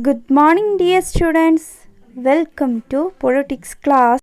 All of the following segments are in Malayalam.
Good morning, dear students. Welcome to politics class.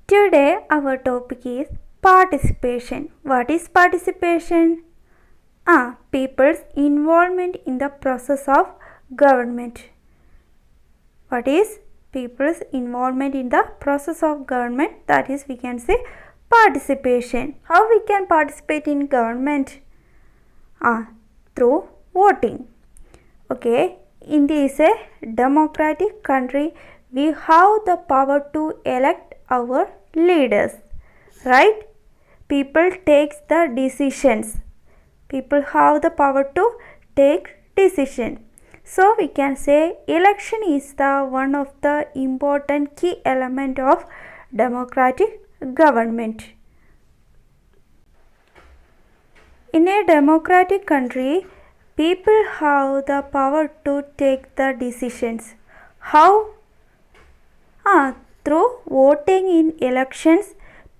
Today our topic is participation. What is participation? People's involvement in the process of government. What is people's involvement in the process of government? That is, we can say participation. How we can participate in government? Through voting. Okay. India is a democratic country. We have the power to elect our leaders, right? People take the decisions. People have the power to take decisions. So we can say election is the one of the important key element of democratic government. In a democratic country, people have the power to take the decisions. How? Through voting in elections,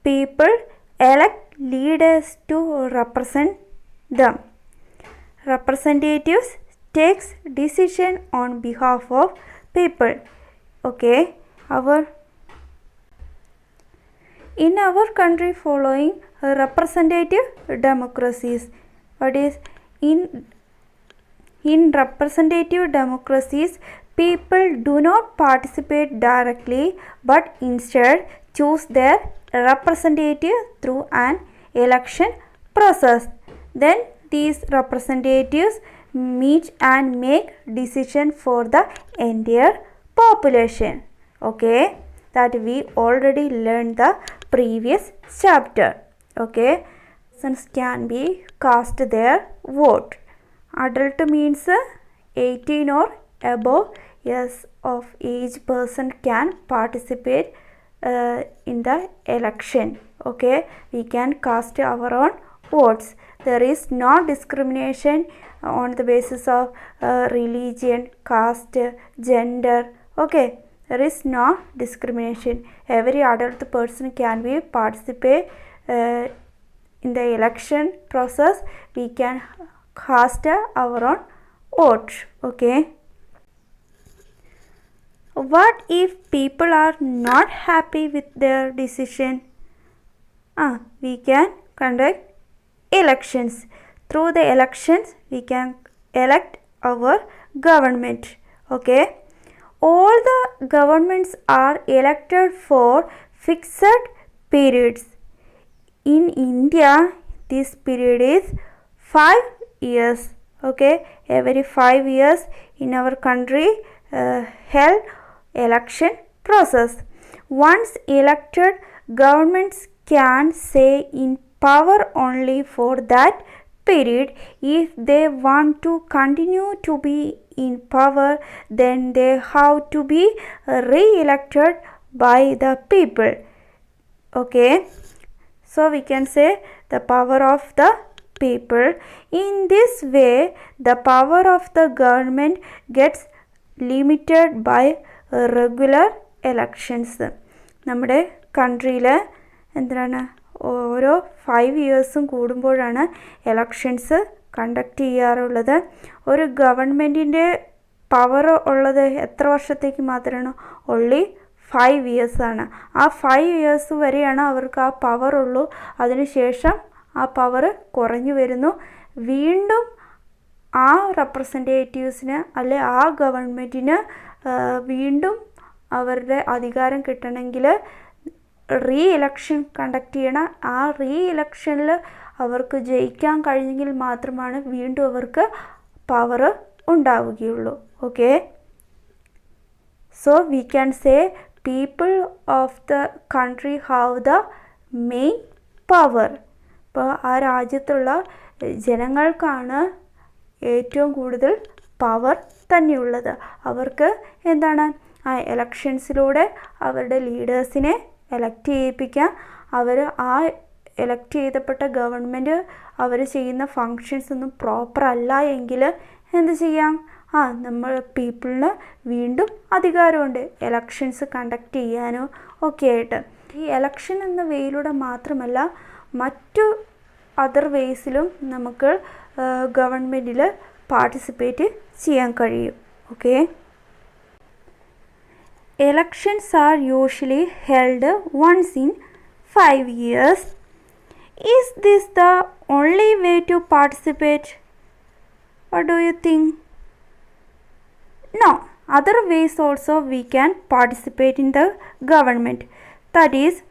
people elect leaders to represent them. Representatives takes decision on behalf of people. Okay, in our country following representative democracies. What is in representative democracies, people do not participate directly but instead choose their representative through an election process. Then these representatives meet and make decision for the entire population. Okay, that we already learned the previous chapter. Okay, citizens can be cast their vote. Adult means 18 or above years of age person can participate in the election. Okay, we can cast our own votes. There is no discrimination on the basis of religion, caste, gender. Okay, there is no discrimination. Every adult person can be participate in the election process. We can cast our own vote. Okay, what if people are not happy with their decision? We can conduct elections. Through the elections, we can elect our government. Okay, all the governments are elected for fixed periods. In India, this period is 5 years. Okay, every 5 years in our country held election process. Once elected, governments can stay in power only for that period. If they want to continue to be in power, then they have to be re-elected by the people. Okay, so we can say the power of the people. In this way, the power of the government gets limited by regular elections. നമ്മുടെ കൺട്രിയിൽ എന്താണ് ഓരോ 5 ഇയേഴ്സും കൂടുമ്പോഴാണ് എലക്ഷൻസ് കണ്ടക്ട് ചെയ്യാറുള്ളത്. ഒരു ഗവൺമെൻറ്റിൻ്റെ പവർ ഉള്ളത് എത്ര വർഷത്തേക്ക് മാത്രമാണ്? ഓൺലി 5 ഇയേഴ്സാണ്. ആ 5 ഇയേഴ്സ് വരെയാണ് അവർക്ക് ആ പവർ ഉള്ളൂ. അതിനുശേഷം ആ പവർ കുറഞ്ഞു വരുന്നു. വീണ്ടും ആ റെപ്രസെൻറ്റേറ്റീവ്സിന് അല്ലെ ആ ഗവൺമെൻറ്റിന് വീണ്ടും അവരുടെ അധികാരം കിട്ടണമെങ്കിൽ റീ ഇലക്ഷൻ കണ്ടക്ട് ചെയ്യണം. ആ റീ ഇലക്ഷനിൽ അവർക്ക് ജയിക്കാൻ കഴിഞ്ഞെങ്കിൽ മാത്രമാണ് വീണ്ടും അവർക്ക് പവർ ഉണ്ടാവുകയുള്ളൂ. Okay, so we can say people of the country have the main power. ഇപ്പോൾ ആ രാജ്യത്തുള്ള ജനങ്ങൾക്കാണ് ഏറ്റവും കൂടുതൽ പവർ തന്നെയുള്ളത്. അവർക്ക് എന്താണ് എലക്ഷൻസിലൂടെ അവരുടെ ലീഡേഴ്സിനെ എലക്ട് ചെയ്യിപ്പിക്കാം. അവർ ആ എലക്ട് ചെയ്തപ്പെട്ട ഗവൺമെൻറ് അവർ ചെയ്യുന്ന ഫങ്ഷൻസ് ഒന്നും പ്രോപ്പർ അല്ല എങ്കിൽ എന്ത് ചെയ്യാം? നമ്മൾ പീപ്പിളിന് വീണ്ടും അധികാരമുണ്ട് എലക്ഷൻസ് കണ്ടക്ട് ചെയ്യാനോ ഒക്കെ ആയിട്ട്. ഈ എലക്ഷൻ എന്ന വേയിലൂടെ മാത്രമല്ല മറ്റു അതർ വേസിലും നമുക്ക് ഗവൺമെൻറ്റിൽ പാർട്ടിസിപ്പേറ്റ് ചെയ്യാൻ കഴിയും. Okay, elections are usually held once in 5 years. Is this the only way to participate? What do you think? No, other ways also we can participate in the government. That is,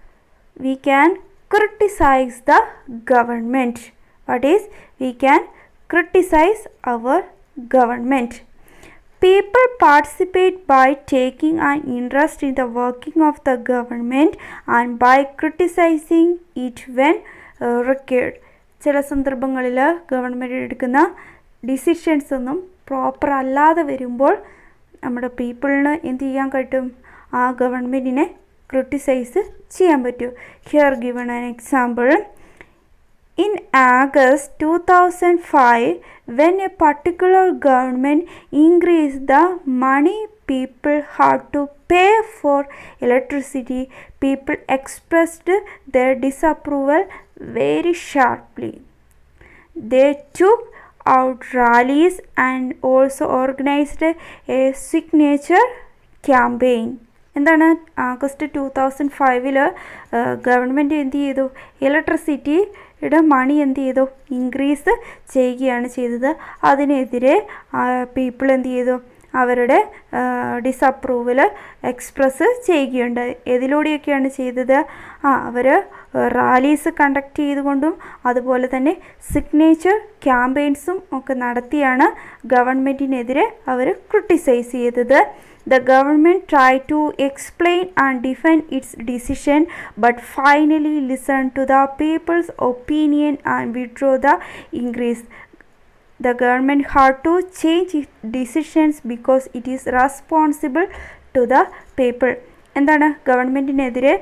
we can criticize the government. What is? We can criticize our government. People participate by taking an interest in the working of the government and by criticizing it when required. ചില സന്ദർഭങ്ങളിൽ ഗവൺമെൻറ് എടുക്കുന്ന ഡിസിഷൻസ് ഒന്നും പ്രോപ്പർ അല്ലാതെ വരുമ്പോൾ നമ്മുടെ പീപ്പിളിന് എന്ത് ചെയ്യാൻ പറ്റും? ആ ഗവൺമെൻറ്റിനെ ക്രിട്ടിസൈസ് ചെയ്യാൻ പറ്റും. Here given an example. In August 2005, when a particular government increased the money people had to pay for electricity, people expressed their disapproval very sharply. They took out rallies and also organized a signature campaign. എന്താണ്? ആഗസ്റ്റ് 2005 ഗവൺമെൻറ് എന്ത് ചെയ്തു? ഇലക്ട്രിസിറ്റിയുടെ മണി എന്ത് ചെയ്തു? ഇൻക്രീസ് ചെയ്യുകയാണ് ചെയ്തത്. അതിനെതിരെ പീപ്പിൾ എന്ത് ചെയ്തു? അവരുടെ ഡിസപ്രൂവൽ എക്സ്പ്രസ് ചെയ്യുകയുണ്ടായി. ഏതിലൂടെയൊക്കെയാണ് ചെയ്തത്? അവർ റാലീസ് കണ്ടക്ട് ചെയ്തുകൊണ്ടും അതുപോലെ തന്നെ സിഗ്നേച്ചർ ക്യാമ്പയിൻസും ഒക്കെ നടത്തിയാണ് ഗവൺമെൻറ്റിനെതിരെ അവർ ക്രിട്ടിസൈസ് ചെയ്തത്. The government tried to explain and defend its decision, but finally listened to the people's opinion and withdrew the increase. The government had to change its decisions because it is responsible to the people. എന്താണ്? ഗവൺമെൻറ്റിനെതിരെ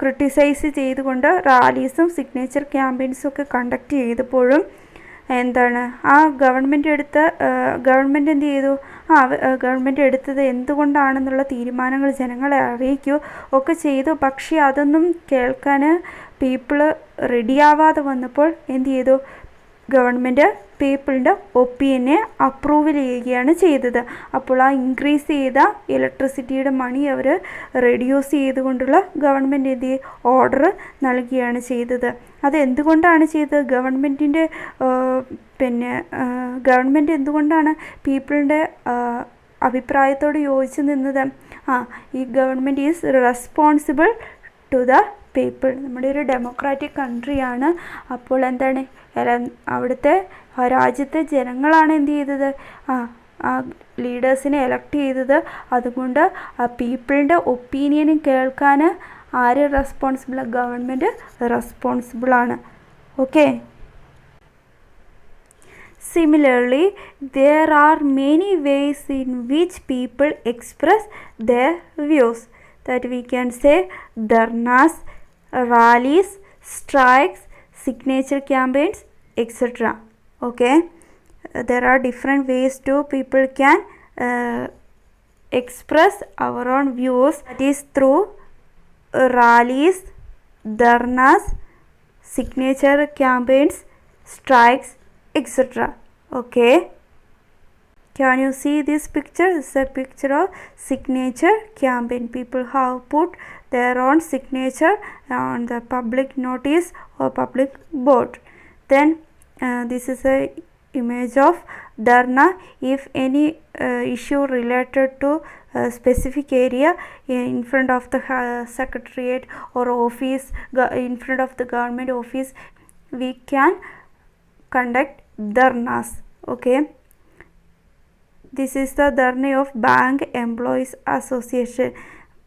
ക്രിട്ടിസൈസ് ചെയ്തുകൊണ്ട് റാലീസും സിഗ്നേച്ചർ ക്യാമ്പയിൻസും ഒക്കെ കണ്ടക്ട് ചെയ്തപ്പോഴും എന്താണ് ആ ഗവൺമെൻറ് എന്ത് ചെയ്തു? ഗവൺമെൻറ് എടുത്തത് എന്തുകൊണ്ടാണെന്നുള്ള തീരുമാനങ്ങൾ ജനങ്ങളെ അറിയിക്കുകയോ ഒക്കെ ചെയ്തു. പക്ഷേ അതൊന്നും കേൾക്കാൻ പീപ്പിള് റെഡിയാവാതെ വന്നപ്പോൾ എന്ത് ചെയ്തു? ഗവൺമെൻറ് പീപ്പിളിൻ്റെ ഒപ്പീനിയനെ അപ്രൂവൽ ചെയ്യുകയാണ് ചെയ്തത്. അപ്പോൾ ആ ഇൻക്രീസ് ചെയ്ത ഇലക്ട്രിസിറ്റിയുടെ മണി അവർ റെഡ്യൂസ് ചെയ്തുകൊണ്ടുള്ള ഗവൺമെൻറ് എന്ത് ഓർഡർ നൽകുകയാണ് ചെയ്തത്. അത് എന്തുകൊണ്ടാണ് ചെയ്തത്? ഗവൺമെൻറ് എന്തുകൊണ്ടാണ് പീപ്പിളിൻ്റെ അഭിപ്രായത്തോട് യോജിച്ച് നിന്നത്? ഈ government is responsible to the people. നമ്മുടെ ഒരു ഡെമോക്രാറ്റിക് കൺട്രിയാണ്. അപ്പോൾ എന്താണ്? അവിടുത്തെ രാജ്യത്തെ ജനങ്ങളാണ് എന്ത് ചെയ്തത്? ആ ലീഡേഴ്സിനെ എലക്ട് ചെയ്തത്. അതുകൊണ്ട് ആ പീപ്പിളിൻ്റെ ഒപ്പീനിയനും കേൾക്കാൻ ആര് റെസ്പോൺസിബിൾ? ഗവൺമെൻറ് റെസ്പോൺസിബിളാണ്. Okay. Similarly, there are many ways in which people express their views. That we can say dharnas, rallies, strikes, signature campaigns, etc. Okay, there are different ways to people can express our own views. That is through rallies, dharnas, signature campaigns, strikes, etc. Okay, can you see this picture? This is a picture of signature campaign. People have put their own signature on the public notice or public board. Then this is a image of dharna. If any issue related to a specific area in front of the secretariat or office, in front of the government office, we can conduct dharnas. Okay, this is the dharna of Bank Employees Association.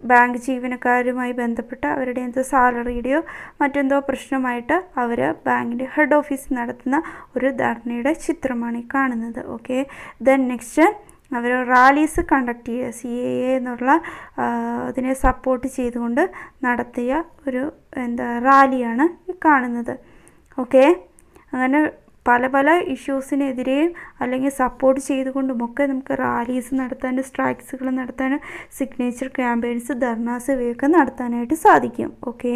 Bank ജീവനക്കാരുമായി ബന്ധപ്പെട്ട് അവരുടെ എന്തോ സാലറിയുടെയോ മറ്റെന്തോ പ്രശ്നമായിട്ട് അവർ ബാങ്കിൻ്റെ ഹെഡ് ഓഫീസ് നടത്തുന്ന ഒരു ധർണയുടെ ചിത്രമാണ് ഈ കാണുന്നത്. ഓക്കെ, ദെൻ നെക്സ്റ്റ് അവർ റാലീസ് കണ്ടക്ട് ചെയ്യുക. CAA എന്നുള്ള അതിനെ സപ്പോർട്ട് ചെയ്തുകൊണ്ട് നടത്തിയ ഒരു റാലിയാണ് ഈ കാണുന്നത്. ഓക്കെ, അങ്ങനെ പല പല ഇഷ്യൂസിനെതിരെയും അല്ലെങ്കിൽ സപ്പോർട്ട് ചെയ്തുകൊണ്ടുമൊക്കെ നമുക്ക് റാലീസ് നടത്താനും സ്ട്രൈക്സുകൾ നടത്താനും സിഗ്നേച്ചർ ക്യാമ്പയിൻസ്, ധർണാസ് ഇവയൊക്കെ നടത്താനായിട്ട് സാധിക്കും. Okay,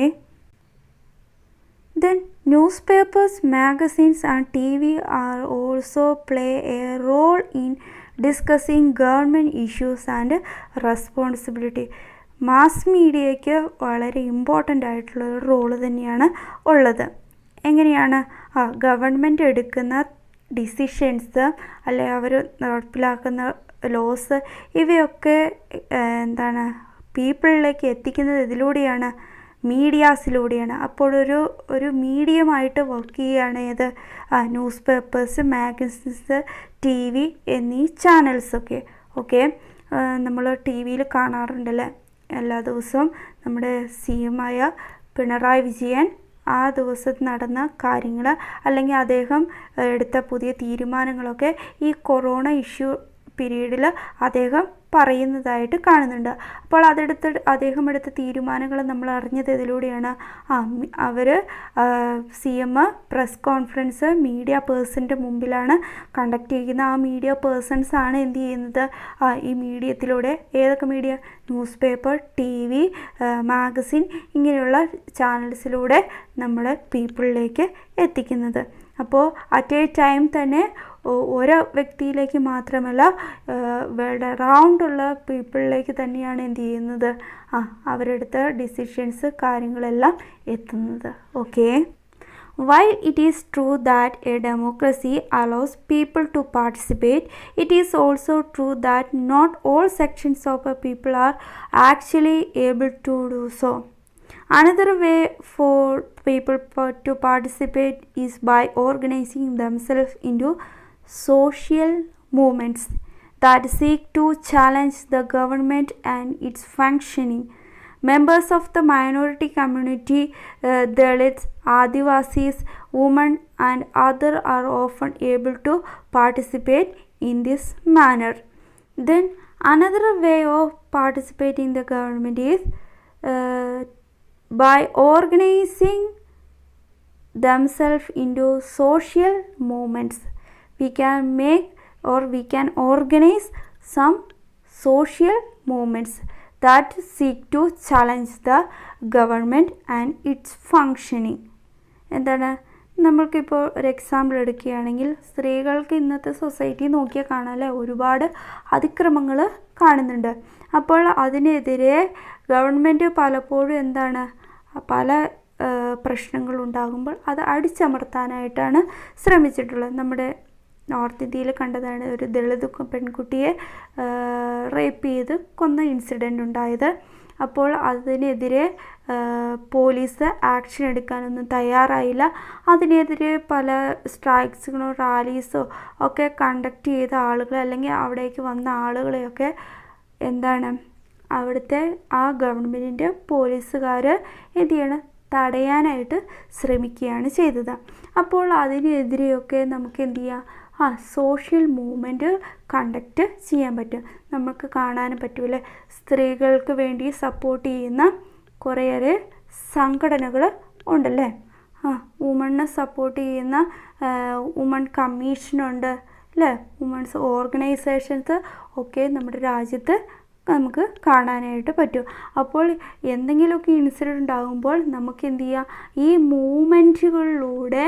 then newspapers, magazines and TV are also play a role in discussing government issues and responsibility. Mass മീഡിയയ്ക്ക് വളരെ ഇമ്പോർട്ടൻ്റ് ആയിട്ടുള്ളൊരു റോള് തന്നെയാണ് ഉള്ളത്. എങ്ങനെയാണ് ഗവൺമെൻറ് എടുക്കുന്ന ഡിസിഷൻസ് അല്ലെ അവർ നടപ്പിലാക്കുന്ന ലോസ് ഇവയൊക്കെ എന്താണ് പീപ്പിളിലേക്ക് എത്തിക്കുന്നത് ഇതിലൂടെയാണ്, മീഡിയാസിലൂടെയാണ്. അപ്പോൾ ഒരു മീഡിയമായിട്ട് വർക്ക് ചെയ്യുകയാണ് ഏത് news papers, magazines, T V എന്നീ ചാനൽസൊക്കെ. ഓക്കെ, നമ്മൾ ടി വിയിൽ കാണാറുണ്ടല്ലേ എല്ലാ ദിവസവും നമ്മുടെ CM ആയ പിണറായി വിജയൻ ആ ദിവസത്ത് നടന്ന കാര്യങ്ങൾ അല്ലെങ്കിൽ അദ്ദേഹം എടുത്ത പുതിയ തീരുമാനങ്ങളൊക്കെ ഈ കൊറോണ ഇഷ്യൂ പീരീഡിൽ അദ്ദേഹം പറയുന്നതായിട്ട് കാണുന്നുണ്ട്. അപ്പോൾ അദ്ദേഹം എടുത്ത തീരുമാനങ്ങൾ നമ്മൾ അറിഞ്ഞത് ഇതിലൂടെയാണ്. അവർ CM പ്രസ് കോൺഫറൻസ് മീഡിയ പേഴ്സൻ്റെ മുമ്പിലാണ് കണ്ടക്ട് ചെയ്യുന്നത്. ആ മീഡിയ പേഴ്സൺസാണ് എന്ത് ചെയ്യുന്നത്, ഈ മീഡിയത്തിലൂടെ ഏതൊക്കെ media, news paper, TV, magazine ഇങ്ങനെയുള്ള ചാനൽസിലൂടെ നമ്മൾ പീപ്പിളിലേക്ക് എത്തിക്കുന്നത്. അപ്പോൾ അറ്റ് എ ടൈം തന്നെ ഓരോ വ്യക്തിയിലേക്ക് മാത്രമല്ല വേൾഡ് അറൗണ്ടുള്ള പീപ്പിളിലേക്ക് തന്നെയാണ് എന്ത് ചെയ്യുന്നത്, അവരെടുത്ത ഡിസിഷൻസ് കാര്യങ്ങളെല്ലാം എത്തുന്നത്. Okay, while it is true that a democracy allows people to participate, it is also true that not all sections of a people are actually able to do so. Another way for people to participate is by organizing themselves into social movements that seek to challenge the government and its functioning. Members of the minority community, Dalits, Adivasis, women and others are often able to participate in this manner. Then another way of participating in the government is by organizing themselves into social movements. We can organize some social movements that seek to challenge the government and its functioning. എന്താണ്, നമ്മൾക്കിപ്പോൾ ഒരു എക്സാമ്പിൾ എടുക്കുകയാണെങ്കിൽ സ്ത്രീകൾക്ക് ഇന്നത്തെ സൊസൈറ്റി നോക്കിയാൽ കാണാമല്ലേ ഒരുപാട് അതിക്രമങ്ങൾ കാണുന്നുണ്ട്. അപ്പോൾ അതിനെതിരെ ഗവൺമെൻറ് പലപ്പോഴും എന്താണ് പല പ്രശ്നങ്ങളുണ്ടാകുമ്പോൾ അത് അടിച്ചമർത്താനായിട്ടാണ് ശ്രമിച്ചിട്ടുള്ളത്. നമ്മുടെ നോർത്ത് ഇന്ത്യയിൽ കണ്ടതാണ് ഒരു ദളിത് പെൺകുട്ടിയെ റേപ്പ് ചെയ്ത് കൊന്ന ഇൻസിഡൻ്റ് ഉണ്ടായത്. അപ്പോൾ അതിനെതിരെ പോലീസ് ആക്ഷൻ എടുക്കാനൊന്നും തയ്യാറായില്ല. അതിനെതിരെ പല സ്ട്രൈക്സുകളോ റാലീസോ ഒക്കെ കണ്ടക്ട് ചെയ്ത ആളുകൾ അല്ലെങ്കിൽ അവിടേക്ക് വന്ന ആളുകളെയൊക്കെ എന്താണ് അവിടുത്തെ ആ ഗവൺമെൻറ്റിൻ്റെ പോലീസുകാർ എന്ത് ചെയ്യണം, തടയാനായിട്ട് ശ്രമിക്കുകയാണ് ചെയ്തത്. അപ്പോൾ അതിനെതിരെയൊക്കെ നമുക്ക് എന്ത് ചെയ്യാം, സോഷ്യൽ മൂവ്മെൻറ്റ് കണ്ടക്റ്റ് ചെയ്യാൻ പറ്റും. നമുക്ക് കാണാനും പറ്റുമല്ലേ, സ്ത്രീകൾക്ക് വേണ്ടി സപ്പോർട്ട് ചെയ്യുന്ന കുറേയേറെ സംഘടനകൾ ഉണ്ടല്ലേ. വുമണിനെ സപ്പോർട്ട് ചെയ്യുന്ന വുമൺ കമ്മീഷനുണ്ട് അല്ലേ, വുമൺസ് ഓർഗനൈസേഷൻസ് ഒക്കെ നമ്മുടെ രാജ്യത്ത് നമുക്ക് കാണാനായിട്ട് പറ്റും. അപ്പോൾ എന്തെങ്കിലുമൊക്കെ ഇൻസിഡൻറ്റ് ഉണ്ടാകുമ്പോൾ നമുക്ക് എന്ത് ചെയ്യാം, ഈ മൂവ്മെൻറ്റുകളിലൂടെ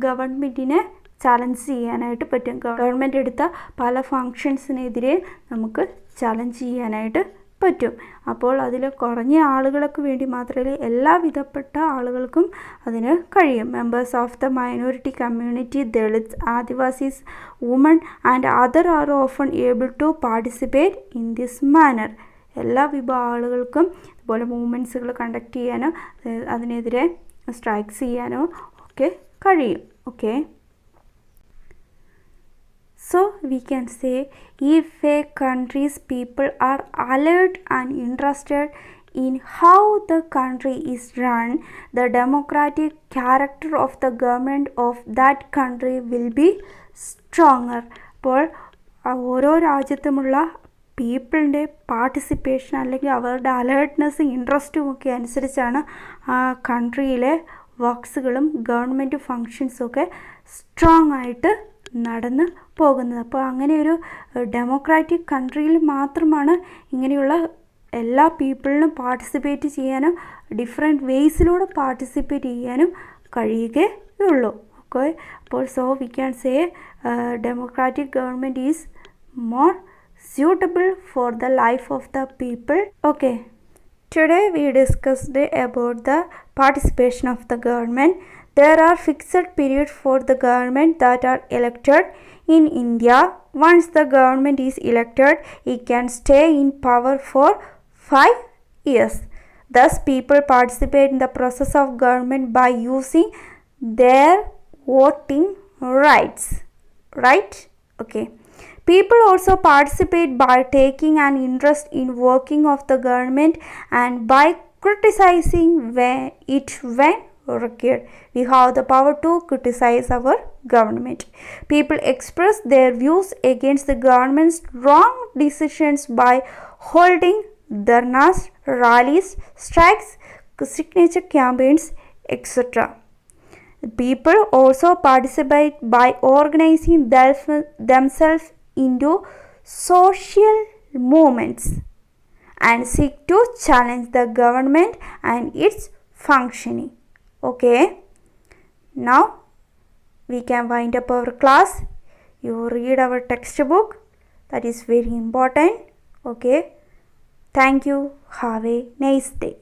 ഗവൺമെൻറ്റിനെ ചലഞ്ച് ചെയ്യാനായിട്ട് പറ്റും. ഗവൺമെൻറ് എടുത്ത പല ഫങ്ഷൻസിനെതിരെ നമുക്ക് ചലഞ്ച് ചെയ്യാനായിട്ട് പറ്റും. അപ്പോൾ അതിൽ കുറഞ്ഞ ആളുകൾക്ക് വേണ്ടി മാത്രമല്ല എല്ലാ വിധപ്പെട്ട ആളുകൾക്കും അതിന് കഴിയും. Members of the minority community, Dalit, Adivasis, woman and other are often able to participate in this manner. എല്ലാ വിഭാഗം ആളുകൾക്കും ഇതുപോലെ മൂവ്മെൻറ്റ്സുകൾ കണ്ടക്ട് ചെയ്യാനോ അതിനെതിരെ സ്ട്രൈക്സ് ചെയ്യാനോ ഒക്കെ കഴിയും. Okay, so we can say if a country's people are alert and interested in how the country is run, the democratic character of the government of that country will be stronger. അപ്പോൾ ഓരോ രാജ്യത്തുമുള്ള പീപ്പിളിൻ്റെ പാർട്ടിസിപ്പേഷൻ അല്ലെങ്കിൽ അവരുടെ അലേർട്ട്നെസ്സും ഇൻട്രസ്റ്റും ഒക്കെ അനുസരിച്ചാണ് ആ കൺട്രിയിലെ വർക്ക്സുകളും ഗവൺമെൻറ് ഫങ്ഷൻസും ഒക്കെ സ്ട്രോങ് ആയിട്ട് നടന്ന് പോകുന്നത്. അപ്പോൾ അങ്ങനെ ഒരു ഡെമോക്രാറ്റിക് കൺട്രിയിൽ മാത്രമാണ് ഇങ്ങനെയുള്ള എല്ലാ പീപ്പിളിനും പാർട്ടിസിപ്പേറ്റ് ചെയ്യാനും ഡിഫറെൻറ്റ് വേയ്സിലൂടെ പാർട്ടിസിപ്പേറ്റ് ചെയ്യാനും കഴിയുകയുള്ളൂ. ഓക്കെ, അപ്പോൾ so we can say democratic government is more suitable for the life of the people. Okay, Today we discussed about the participation of the government. There are fixed periods for the government that are elected in India. Once the government is elected, it can stay in power for 5 years. Thus, people participate in the process of government by using their voting rights. Right? Okay. People also participate by taking an interest in working of the government and by criticizing it when required. We have the power to criticize our government. People express their views against the government's wrong decisions by holding dharnas, rallies, strikes, signature campaigns, etc. People also participate by organizing themselves into social movements and seek to challenge the government and its functioning. Okay, now we can wind up our class. You read our textbook, that is very important. Okay, thank you. Have a nice day.